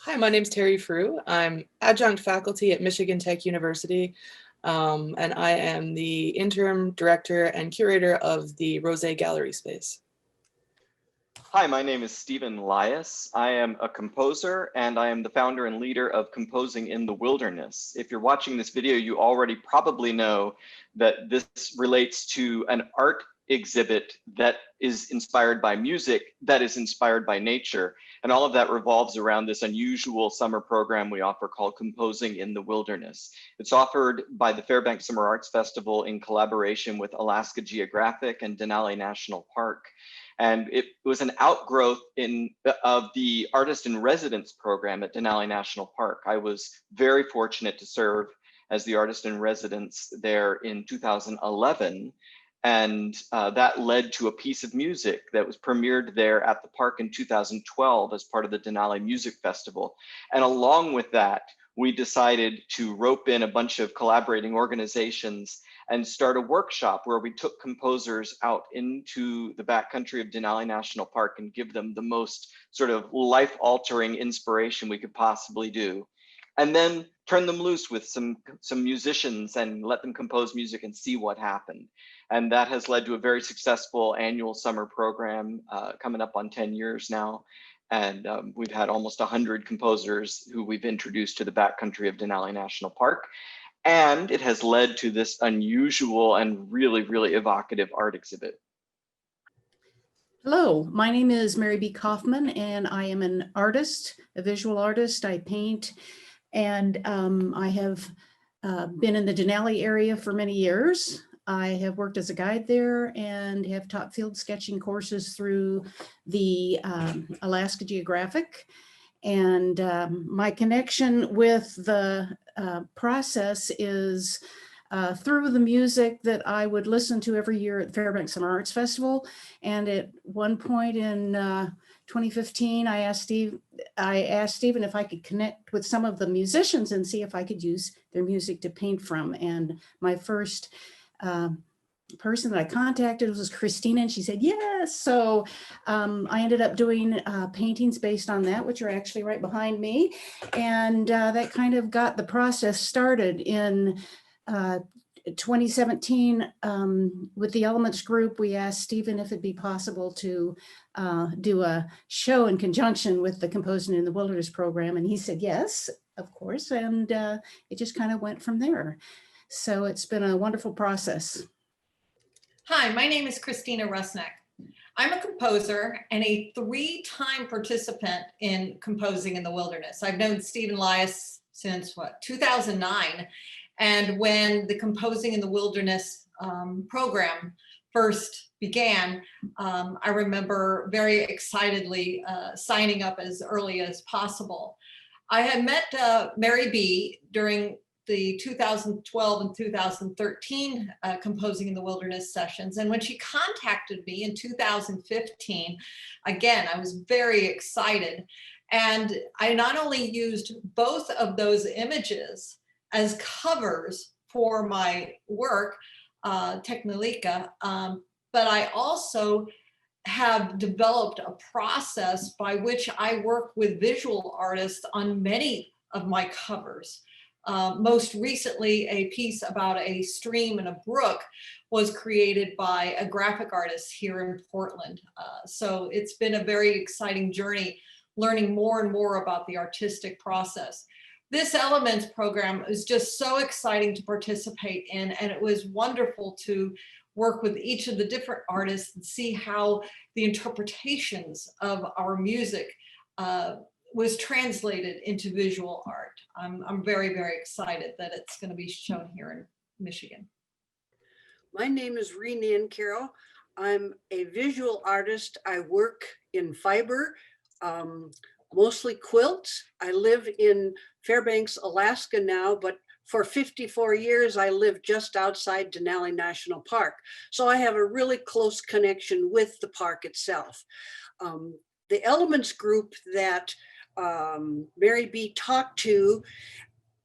Hi, my name's Terri Frew. I'm adjunct faculty at Michigan Tech University, and I am the interim director and curator of the Rose Gallery space. Hi, my name is Stephen Lias. I am a composer and I am the founder and leader of Composing in the Wilderness. If you're watching this video, you already probably know that this relates to an art exhibit that is inspired by music, that is inspired by nature. And all of that revolves around this unusual summer program we offer called Composing in the Wilderness. It's offered by the Fairbanks Summer Arts Festival in collaboration with Alaska Geographic and Denali National Park. And it was an outgrowth of the Artist in Residence program at Denali National Park. I was very fortunate to serve as the Artist in Residence there in 2011. And that led to a piece of music that was premiered there at the park in 2012 as part of the Denali Music Festival. And along with that, we decided to rope in a bunch of collaborating organizations and start a workshop where we took composers out into the backcountry of Denali National Park and give them the most sort of life-altering inspiration we could possibly do. And then turn them loose with some musicians and let them compose music and see what happened. And that has led to a very successful annual summer program coming up on 10 years now. And we've had almost 100 composers who we've introduced to the backcountry of Denali National Park. And it has led to this unusual and really, really evocative art exhibit. Hello, my name is B Kaufman, and I am an artist, a visual artist. I paint, and I have been in the Denali area for many years. I have worked as a guide there and have taught field sketching courses through the Alaska Geographic. And my connection with the process is through the music that I would listen to every year at the Fairbanks Summer Arts Festival. And at one point in 2015, I asked Stephen if I could connect with some of the musicians and see if I could use their music to paint from. And my first person that I contacted was Christina, and she said yes. So I ended up doing paintings based on that, which are actually right behind me. And that kind of got the process started in 2017 with the Elements group. We asked Stephen if it'd be possible to do a show in conjunction with the Composing in the Wilderness program. And he said yes, of course. And it just kind of went from there. So it's been a wonderful process. Hi, my name is Christina Russnak. I'm a composer and a 3-time participant in Composing in the Wilderness. I've known Stephen Lias since 2009. And when the Composing in the Wilderness program first began, I remember very excitedly signing up as early as possible. I had met Mary B during the 2012 and 2013 Composing in the Wilderness sessions. And when she contacted me in 2015, again, I was very excited. And I not only used both of those images as covers for my work, Technolika, but I also have developed a process by which I work with visual artists on many of my covers. Most recently, a piece about a stream and a brook was created by a graphic artist here in Portland. So it's been a very exciting journey, learning more and more about the artistic process. This Elements program is just so exciting to participate in, and it was wonderful to work with each of the different artists and see how the interpretations of our music was translated into visual art. I'm very, very excited that it's going to be shown here in Michigan. My name is Ren Carroll. I'm a visual artist. I work in fiber, mostly quilts. I live in Fairbanks, Alaska now, but for 54 years, I lived just outside Denali National Park. So I have a really close connection with the park itself. The Elements group that Mary B talked to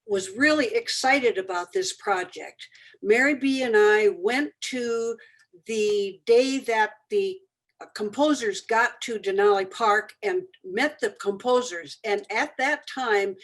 was really excited about this project. Mary B and I went to the day that the composers got to Denali Park and met the composers. And at that time,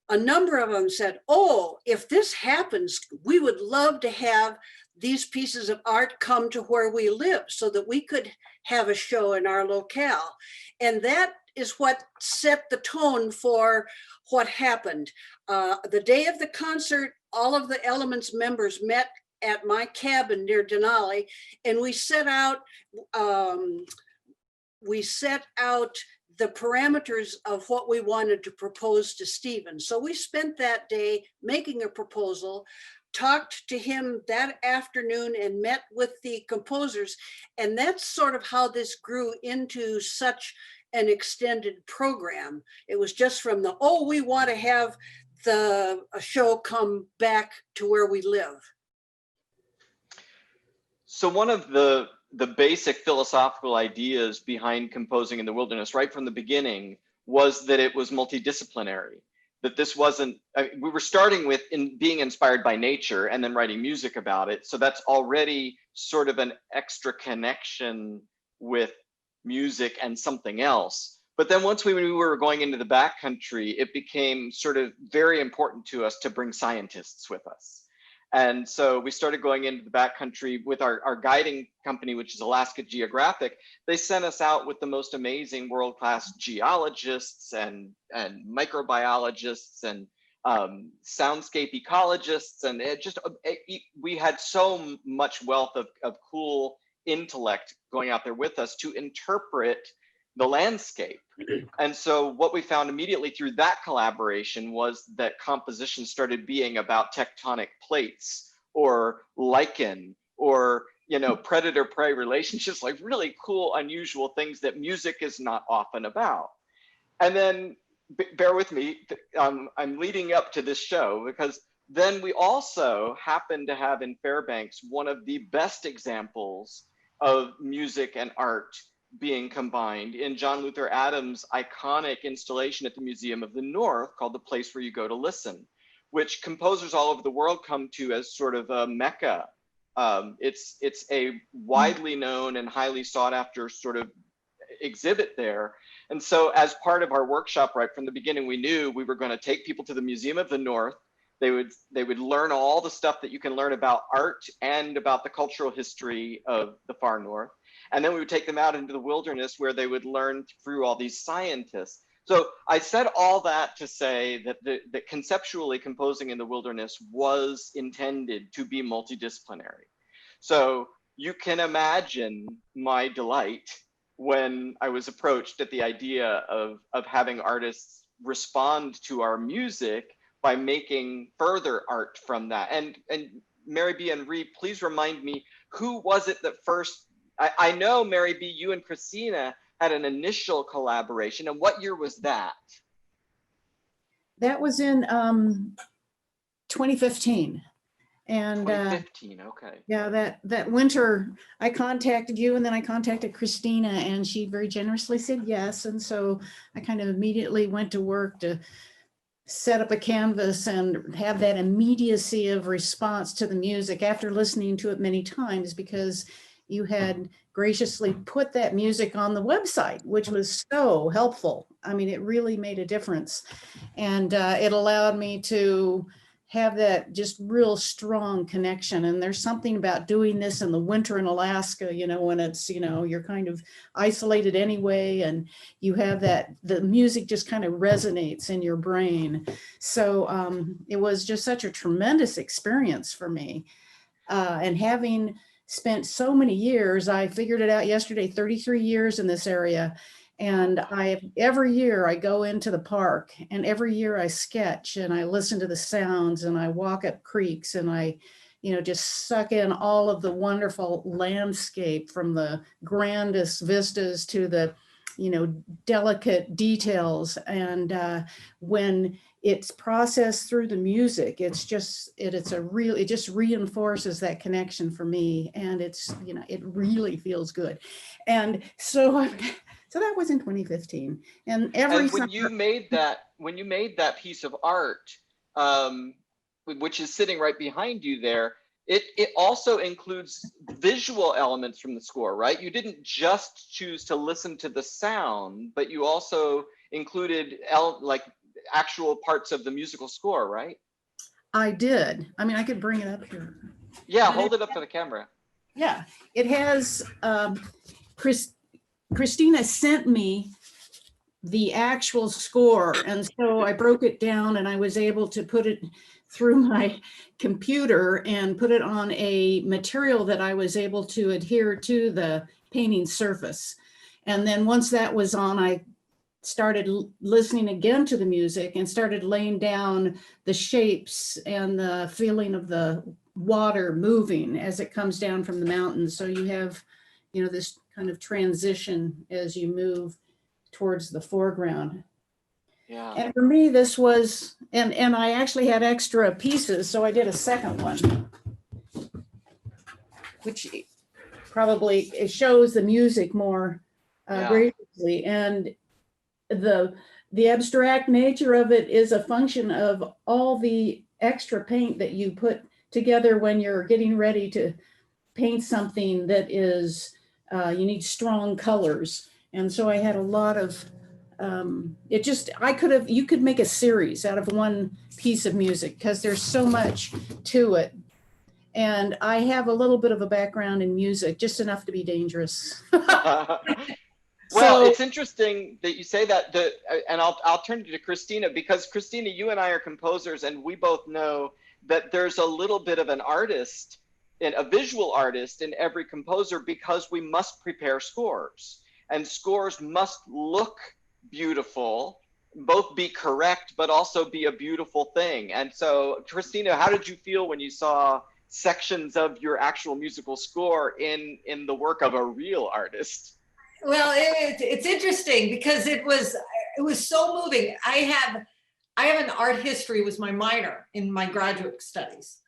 a number of them said, oh, if this happens, we would love to have these pieces of art come to where we live so that we could have a show in our locale. And that is what set the tone for what happened. The day of the concert, all of the Elements members met at my cabin near Denali, and we set out the parameters of what we wanted to propose to Stephen. So we spent that day making a proposal, talked to him that afternoon and met with the composers. And that's sort of how this grew into such an extended program. It was just from the, oh, we want to have a show come back to where we live. So one of the basic philosophical ideas behind composing in the wilderness right from the beginning was that it was multidisciplinary, that this wasn't, we were starting with being inspired by nature and then writing music about it. So that's already sort of an extra connection with music and something else. But then once we knew we were going into the backcountry, it became sort of very important to us to bring scientists with us. And so we started going into the backcountry with our guiding company, which is Alaska Geographic. They sent us out with the most amazing world-class geologists and microbiologists and soundscape ecologists. And we had so much wealth of cool intellect going out there with us to interpret the landscape. And so what we found immediately through that collaboration was that composition started being about tectonic plates or lichen or, you know, predator-prey relationships, like really cool, unusual things that music is not often about. And then bear with me, I'm leading up to this show because then we also happen to have in Fairbanks one of the best examples of music and art being combined in John Luther Adams' iconic installation at the Museum of the North called The Place Where You Go to Listen, which composers all over the world come to as sort of a mecca. It's a widely known and highly sought after sort of exhibit there. And so as part of our workshop right from the beginning, we knew we were going to take people to the Museum of the North. They would learn all the stuff that you can learn about art and about the cultural history of the far north. And then we would take them out into the wilderness where they would learn through all these scientists. So I said all that to say that conceptually composing in the wilderness was intended to be multidisciplinary. So you can imagine my delight when I was approached at the idea of having artists respond to our music by making further art from that. And Mary B and Ree, please remind me, who was it that first, I know Mary B, you and Christina had an initial collaboration, and what year was that? That was in 2015. And 2015, okay. Yeah, that winter I contacted you and then I contacted Christina and she very generously said yes. And so I kind of immediately went to work to set up a canvas and have that immediacy of response to the music after listening to it many times, because you had graciously put that music on the website, which was so helpful. I mean, it really made a difference. And it allowed me to have that just real strong connection. And there's something about doing this in the winter in Alaska, you know, when it's, you know, you're kind of isolated anyway, and you have that, the music just kind of resonates in your brain. So it was just such a tremendous experience for me. And having spent so many years, I figured it out yesterday, 33 years in this area. And every year I go into the park and every year I sketch and I listen to the sounds and I walk up creeks and I, you know, just suck in all of the wonderful landscape, from the grandest vistas to the, you know, delicate details. And when it's processed through the music, it just reinforces that connection for me. And it's, you know, it really feels good. And so so that was in 2015. And when summer, you made that piece of art, which is sitting right behind you there, It also includes visual elements from the score, right? You didn't just choose to listen to the sound, but you also included like actual parts of the musical score, right? I did. I mean, I could bring it up here. Yeah, hold it up to the camera. Yeah, it has, Christina sent me the actual score. And so I broke it down and I was able to put it through my computer and put it on a material that I was able to adhere to the painting surface. And then once that was on, I started listening again to the music and started laying down the shapes and the feeling of the water moving as it comes down from the mountains. So you have, you know, this kind of transition as you move towards the foreground. Yeah. And for me, this was, and I actually had extra pieces, so I did a second one, which probably it shows the music more graciously. And the abstract nature of it is a function of all the extra paint that you put together when you're getting ready to paint something that is, you need strong colors. And so I had a lot of, you could make a series out of one piece of music because there's so much to it. And I have a little bit of a background in music, just enough to be dangerous. Well, it's interesting that you say that, and I'll turn to Christina, because Christina, you and I are composers, and we both know that there's a little bit of an artist, and a visual artist in every composer, because we must prepare scores, and scores must look beautiful, both be correct, but also be a beautiful thing. And so, Christina, how did you feel when you saw sections of your actual musical score in the work of a real artist? Well, it's interesting because it was so moving. I have an art history, was my minor in my graduate studies.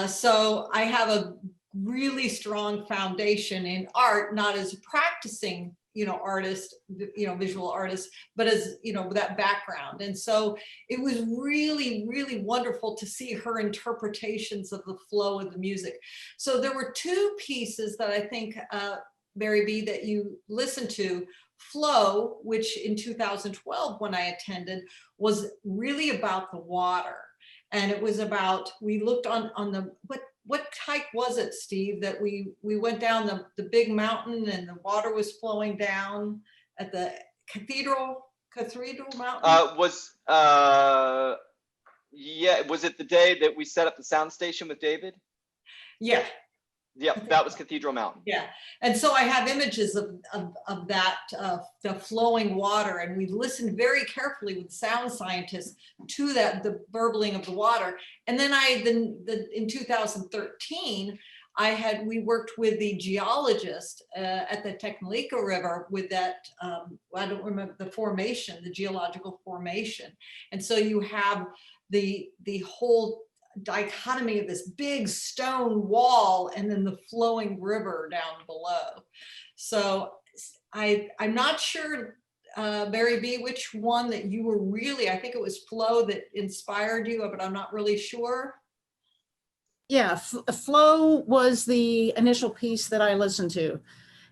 So I have a really strong foundation in art, not as a practicing, artist, visual artist, but as, that background. And so it was really, really wonderful to see her interpretations of the flow of the music. So there were two pieces that I think, Mary B, that you listened to. Flow, which in 2012 when I attended, was really about the water. And it was about, we looked on the, what hike was it, Steve, that we went down the big mountain and the water was flowing down at the cathedral mountain? Was it the day that we set up the sound station with David? Yeah. Yeah, that was Cathedral Mountain. Yeah, and so I have images of that, the flowing water, and we listened very carefully with sound scientists to the burbling of the water. And then in 2013, we worked with the geologist at the Tecnolica River with that, I don't remember the formation, the geological formation. And so you have the whole dichotomy of this big stone wall and then the flowing river down below. So I'm not sure, Mary B, which one that you were really, I think it was Flow that inspired you, but I'm not really sure. Yeah, Flow was the initial piece that I listened to.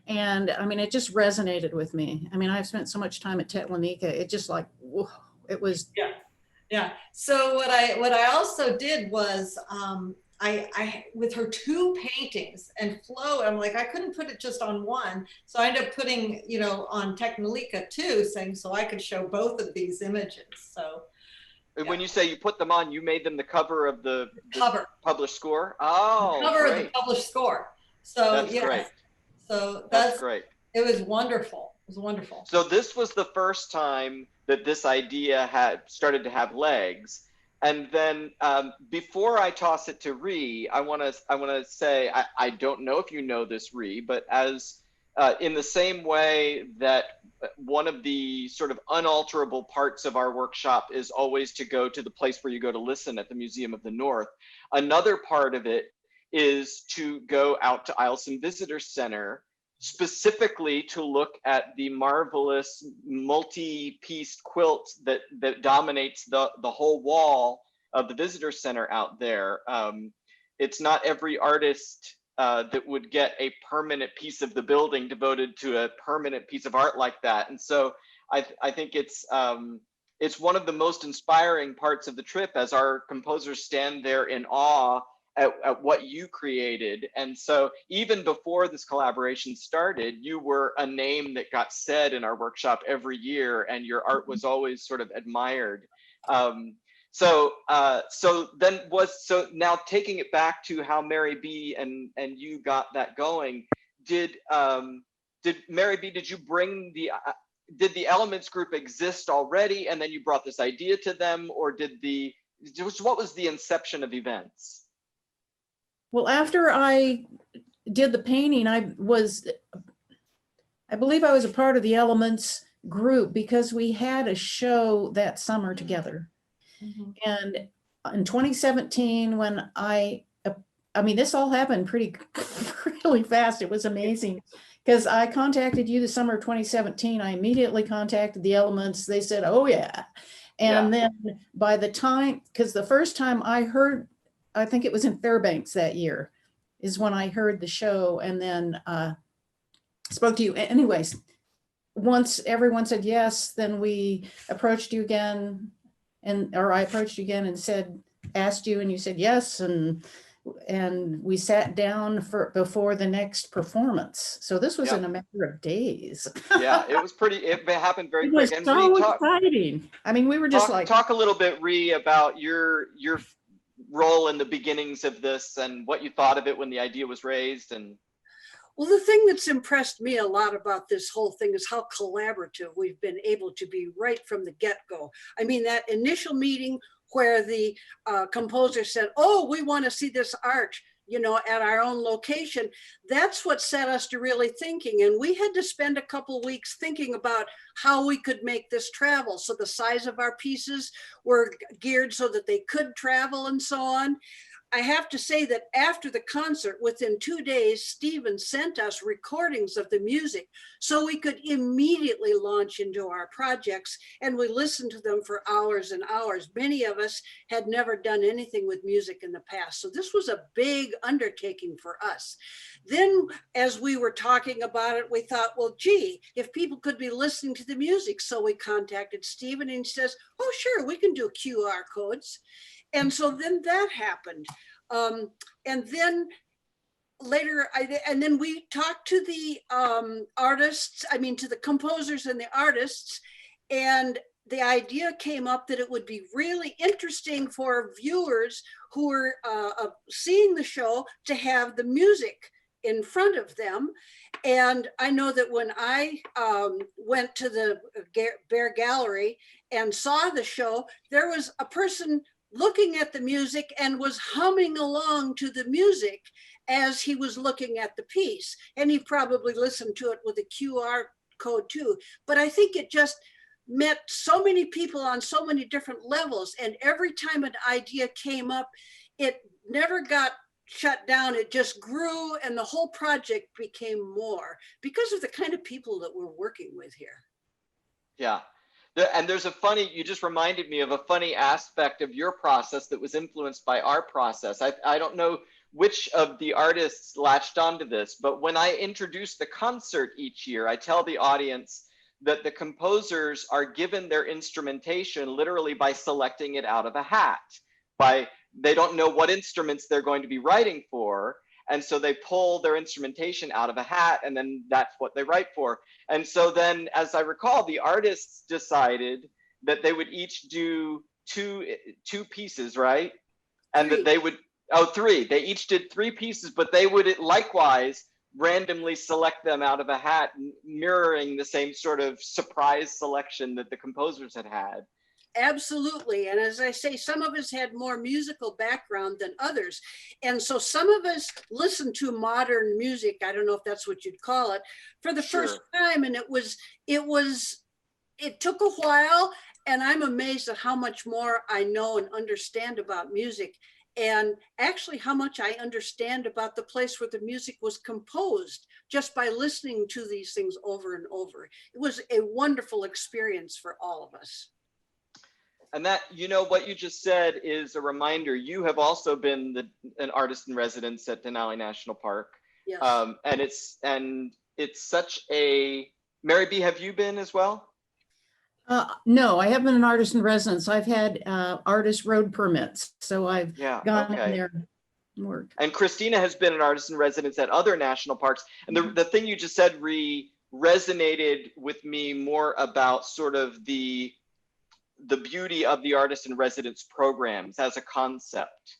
And I mean, it just resonated with me. I mean, I've spent so much time at Tecnolica, it just like, whoa, it was. Yeah. So what I also did was I with her two paintings and Flow, I'm like, I couldn't put it just on one. So I ended up putting, on Tecnolica too, saying so I could show both of these images. So when you say you put them on, you made them the cover of the cover published score? Oh, the cover great. of the published score. So that's great. So that's great. It was wonderful. It was wonderful. So this was the first time that this idea had started to have legs. And then before I toss it to Ree, I want to say, I don't know if you know this, Ree, but as in the same way that one of the sort of unalterable parts of our workshop is always to go to the place where you go to listen at the Museum of the North, another part of it is to go out to Eielson Visitor Center, specifically to look at the marvelous multi-pieced quilt that dominates the whole wall of the visitor center out there. it's not every artist that would get a permanent piece of the building devoted to a permanent piece of art like that. And so I think it's one of the most inspiring parts of the trip as our composers stand there in awe at what you created. And so even before this collaboration started, you were a name that got said in our workshop every year, and your art was always sort of admired. So now taking it back to how Mary B and you got that going, did Mary B, did you bring did the Elements group exist already and then you brought this idea to them, or what was the inception of events? Well, after I did the painting, I believe I was a part of the Elements group because we had a show that summer together. And in 2017, when I mean, this all happened really fast. It was amazing because I contacted you the summer of 2017. I immediately contacted the Elements. They said, oh yeah. And then by the time, because the first time I heard, I think it was in Fairbanks that year, is when I heard the show, and then spoke to you. Anyways, once everyone said yes, then we approached you again, or I approached you again and asked you, and you said yes, and we sat down before the next performance. So this was in a matter of days. Yeah, it was it happened very quick. It was so exciting. I mean, we were just talk a little bit, Ree, about your role in the beginnings of this and what you thought of it when the idea was raised. And well, the thing that's impressed me a lot about this whole thing is how collaborative we've been able to be right from the get-go. I mean, that initial meeting where the composer said, oh, we want to see this art, you know, at our own location, that's what set us to really thinking. And we had to spend a couple of weeks thinking about how we could make this travel. So the size of our pieces were geared so that they could travel and so on. I have to say that after the concert, within 2 days, Stephen sent us recordings of the music so we could immediately launch into our projects, and we listened to them for hours and hours. Many of us had never done anything with music in the past, so this was a big undertaking for us. Then as we were talking about it, we thought, well, gee, if people could be listening to the music. So we contacted Stephen, and he says, oh, sure, we can do QR codes. And so then that happened. And then later, and then we talked to the artists, I mean, to the composers and the artists, and the idea came up that it would be really interesting for viewers who were seeing the show to have the music in front of them. And I know that when I went to the Bear Gallery and saw the show, there was a person looking at the music and was humming along to the music as he was looking at the piece. And he probably listened to it with a QR code too. But I think it just met so many people on so many different levels. And every time an idea came up, it never got shut down. It just grew, and the whole project became more because of the kind of people that we're working with here. Yeah. And there's you just reminded me of a funny aspect of your process that was influenced by our process. I don't know which of the artists latched onto this, but when I introduce the concert each year, I tell the audience that the composers are given their instrumentation literally by selecting it out of a hat. They don't know what instruments they're going to be writing for. And so they pull their instrumentation out of a hat, and then that's what they write for. And so then, as I recall, the artists decided that they would each do two pieces, right? And that they would, three. They each did 3 pieces, but they would likewise randomly select them out of a hat, mirroring the same sort of surprise selection that the composers had had. Absolutely. And as I say, some of us had more musical background than others. And so some of us listened to modern music, I don't know if that's what you'd call it, for the first time. And it took a while. And I'm amazed at how much more I know and understand about music, and actually how much I understand about the place where the music was composed just by listening to these things over and over. It was a wonderful experience for all of us. And that, you know, what you just said is a reminder. You have also been an artist in residence at Denali National Park. Yes. And it's such a, Mary B, have you been as well? No, I haven't been an artist in residence. I've had artist road permits, so I've gone in there and worked. And Christina has been an artist in residence at other national parks. And the thing you just said resonated with me more about sort of the beauty of the artist in residence programs as a concept.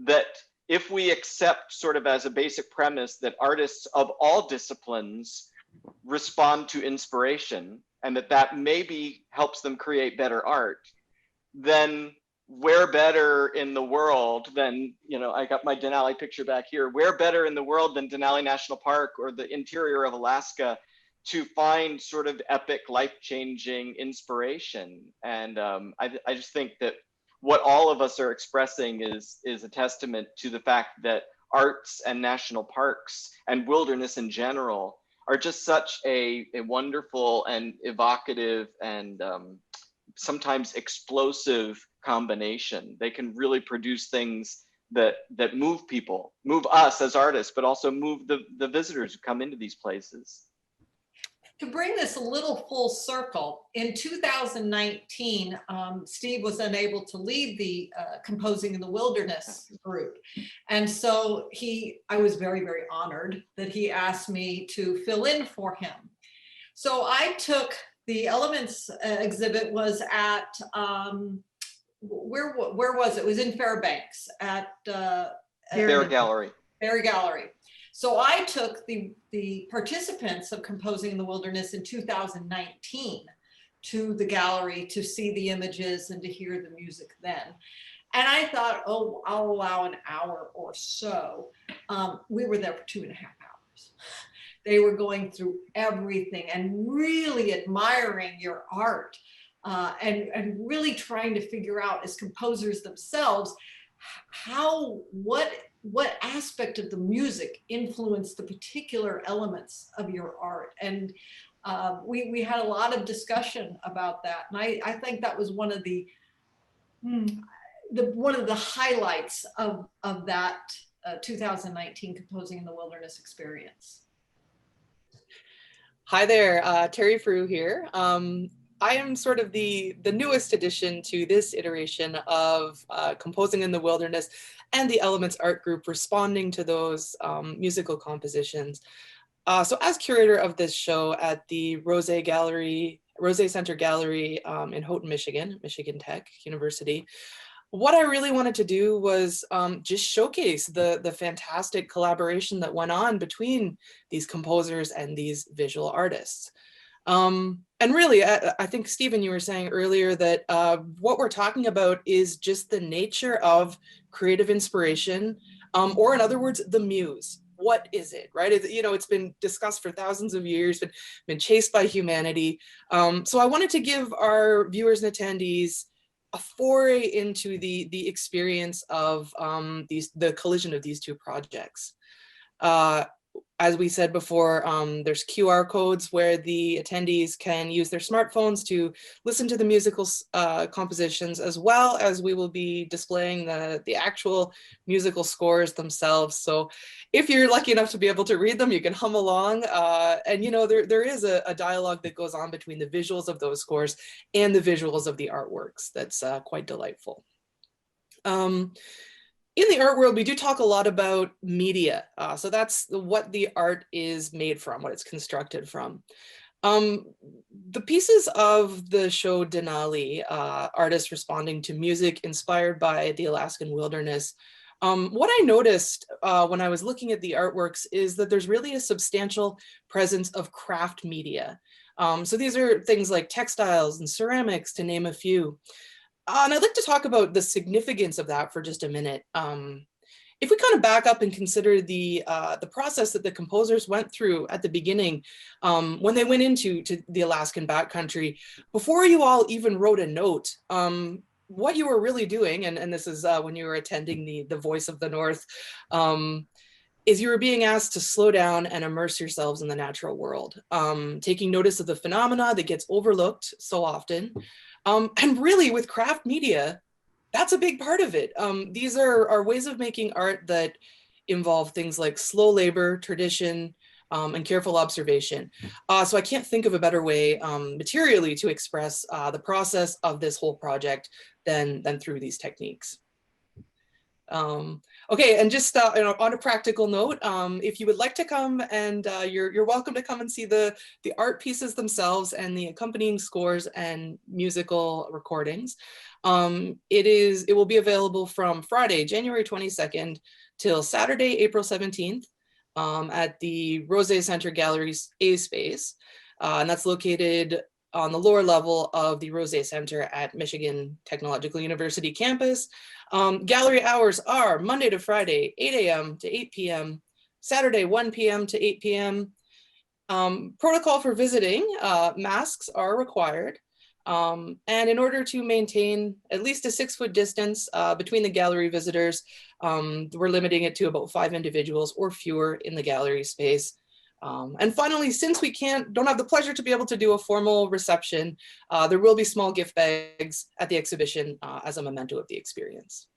That if we accept sort of as a basic premise that artists of all disciplines respond to inspiration, and that maybe helps them create better art, then where better in the world than, you know, I got my Denali picture back here, where better in the world than Denali National Park or the interior of Alaska to find sort of epic, life-changing inspiration. And I just think that what all of us are expressing is a testament to the fact that arts and national parks and wilderness in general are just such a wonderful and evocative and sometimes explosive combination. They can really produce things that move people, move us as artists, but also move the visitors who come into these places. To bring this a little full circle, in 2019, Steve was unable to lead the Composing in the Wilderness group. And so I was very, very honored that he asked me to fill in for him. So I took the Elements exhibit was at, where was it? It was in Fairbanks at Bear Gallery. Bear Gallery. So I took the participants of Composing in the Wilderness in 2019 to the gallery to see the images and to hear the music then. And I thought, oh, I'll allow an hour or so. We were there for 2.5 hours. They were going through everything and really admiring your art and really trying to figure out as composers themselves, what aspect of the music influenced the particular elements of your art. And we had a lot of discussion about that. And I think that was one of the highlights of that 2019 Composing in the Wilderness experience. Hi there, Terri Frew here. I am sort of the newest addition to this iteration of Composing in the Wilderness and the Elements Art Group responding to those musical compositions. So as curator of this show at the Rose Center Gallery in Houghton, Michigan Tech University, what I really wanted to do was just showcase the fantastic collaboration that went on between these composers and these visual artists. And really, I think, Stephen, you were saying earlier that what we're talking about is just the nature of creative inspiration, or in other words, the muse. What is it, right? It's been discussed for thousands of years, been chased by humanity. So I wanted to give our viewers and attendees a foray into the experience of the collision of these two projects. As we said before, there's QR codes where the attendees can use their smartphones to listen to the musical compositions, as well as we will be displaying the actual musical scores themselves. So if you're lucky enough to be able to read them, you can hum along. And there is a dialogue that goes on between the visuals of those scores and the visuals of the artworks that's quite delightful. In the art world, we do talk a lot about media. So that's what the art is made from, what it's constructed from. The pieces of the show Denali, artists responding to music inspired by the Alaskan wilderness, what I noticed when I was looking at the artworks is that there's really a substantial presence of craft media. So these are things like textiles and ceramics, to name a few. And I'd like to talk about the significance of that for just a minute. If we kind of back up and consider the process that the composers went through at the beginning, when they went into the Alaskan backcountry, before you all even wrote a note, what you were really doing, and this is when you were attending the Voice of the North, is you were being asked to slow down and immerse yourselves in the natural world, taking notice of the phenomena that gets overlooked so often, And really with craft media, that's a big part of it. These are ways of making art that involve things like slow labor, tradition, and careful observation. So I can't think of a better way materially to express the process of this whole project than through these techniques. Okay, and just on a practical note, if you would like to come, and you're welcome to come and see the art pieces themselves and the accompanying scores and musical recordings. It will be available from Friday, January 22nd till Saturday, April 17th at the Rose Center Gallery's A space. And that's located on the lower level of the Rose Center at Michigan Technological University campus. Gallery hours are Monday to Friday, 8 a.m. to 8 p.m., Saturday, 1 p.m. to 8 p.m. Protocol for visiting, masks are required. And in order to maintain at least a 6-foot distance between the gallery visitors, we're limiting it to about 5 individuals or fewer in the gallery space. And finally, since we don't have the pleasure to be able to do a formal reception, there will be small gift bags at the exhibition as a memento of the experience.